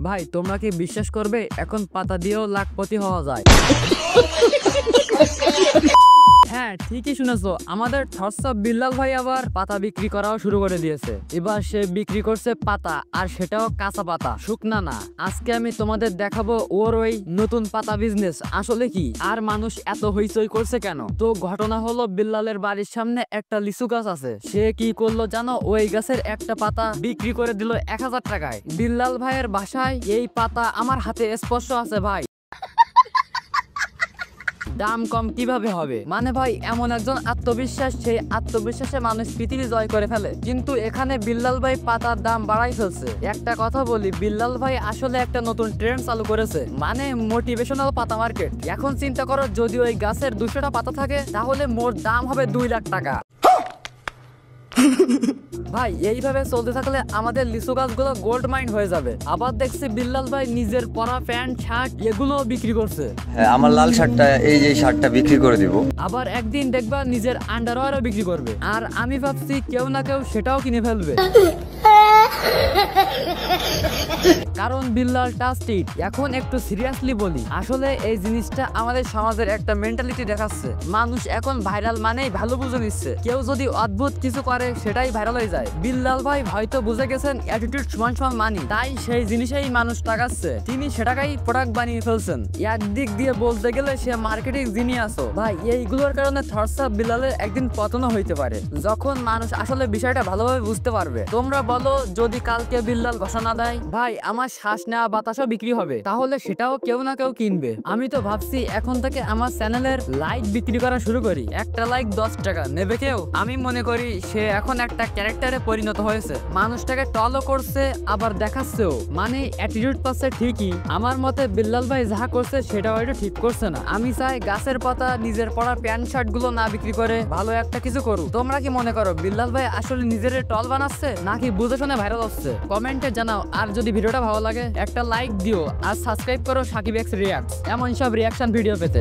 ভাই তোমরা কি বিশ্বাস করবে এখন পাতা দিয়েও লাখপতি হওয়া যায়। হ্যাঁ ঠিকই শুনেছো, আমাদের থটসঅফ বিল্লাল ভাই আবার পাতা বিক্রি করাও শুরু করে দিয়েছে। এবার সে বিক্রি করছে পাতা, আর সেটাও কাঁচা পাতা, শুকনা না। আজকে আমি তোমাদের দেখাবো ওর ওই নতুন পাতা বিজনেস আসলে কি, আর মানুষ এত হইচই করছে কেন। তো ঘটনা হলো, বিল্লালের বাড়ির সামনে একটা লিচু গাছ আছে। সে কি করলো জানো, ওই গাছের একটা পাতা বিক্রি করে দিল 1000 টাকায়। বিল্লাল ভাইয়ের বাসায় এই পাতা আমার হাতে স্পর্শ আছে ভাই। দাম কম কিভাবে হবে, মানে ভাই এমন একজন আত্মবিশ্বাস, সেই আত্মবিশ্বাসে মানুষ পৃথিবী জয় করে ফেলে। কিন্তু এখানে বিল্লাল ভাই পাতার দাম বাড়াই ফেলছে। একটা কথা বলি, বিল্লাল ভাই আসলে একটা নতুন ট্রেন্ড চালু করেছে, মানে মোটিভেশনাল পাতা মার্কেট। এখন চিন্তা করো, যদি ওই গাছের 200টা পাতা থাকে তাহলে মোট দাম হবে 2 লাখ টাকা। ভাই এইভাবে চলতে থাকলে আমাদের লিচু গাছগুলো গোল্ড মাইন হয়ে যাবে। আবার দেখছি বিল্লাল ভাই নিজের পরা প্যান্ট শার্ট এগুলো বিক্রি করছে। হ্যাঁ, আমার লাল শার্টটা, এই যে শার্টটা বিক্রি করে দিব। আবার একদিন দেখবা নিজের আন্ডারওয়্যারও বিক্রি করবে। আর আমি ভাবছি কেউ না কেউ সেটাও কিনে ফেলবে, কারণ বিল্লাল টাস্ট ইট। এখন একটু সিরিয়াসলি বলি, আসলে এই জিনিসটা আমাদের সমাজের একটা মেন্টালিটি দেখাচ্ছে। মানুষ এখন ভাইরাল মানেই ভালো বুঝে নিচ্ছে, কেউ যদি অদ্ভুত কিছু করে সেটাই ভাইরাল হয়ে যায়। বিল্লাল ভাই হয়তো বুঝে গেছেন অ্যাটিটিউড সমান সমান মানি, তাই সেই জিনিসেই মানুষ টাকাচ্ছে। তিনি সেটাকেই প্রোডাক্ট বানিয়ে ফেলছেন। একদিক দিয়ে বলতে গেলে সে মার্কেটিং জিনিয়াসও ভাই। এইগুলোর কারণে থটসঅফ বিল্লালের একদিন পতনও হইতে পারে, যখন মানুষ আসলে বিষয়টা ভালোভাবে বুঝতে পারবে। তোমরা বলো, যদি কালকে বিল্লাল ঘোষণা দেয় ভাই আমার শ্বাস নেওয়া বাতাসও বিক্রি হবে, তাহলে সেটাও কেউ না কেউ কিনবে। আমি তো ভাবছি এখন থেকে আমার চ্যানেলের লাইক বিক্রি করা শুরু করি। একটা লাইক 10 টাকা নেবে কেউ? আমি মনে করি সে এখন একটা ক্যারেক্টারে পরিণত হয়েছে, মানুষটাকে টলও করছে আবার দেখাচ্ছেও, মানে অ্যাটিটিউড পাচ্ছে ঠিকই। আমার মতে বিল্লাল ভাই যাহা করছে সেটাও একটু ঠিক করছে না। আমি চাই গাছের পাতা নিজের পরা প্যান্ট শার্ট গুলো না বিক্রি করে ভালো একটা কিছু করুক। তোমরা কি মনে করো বিল্লাল ভাই আসলে নিজের টল বানাচ্ছে নাকি বুঝে শুনে ভাইরাল হচ্ছে? কমেন্টে জানাও। আর যদি ভিডিওটা ভালো লাগে একটা লাইক দিও, আর সাবস্ক্রাইব করো সাকিব এক্স রিয়াক্ট, এমন সব রিয়াকশন ভিডিও পেতে।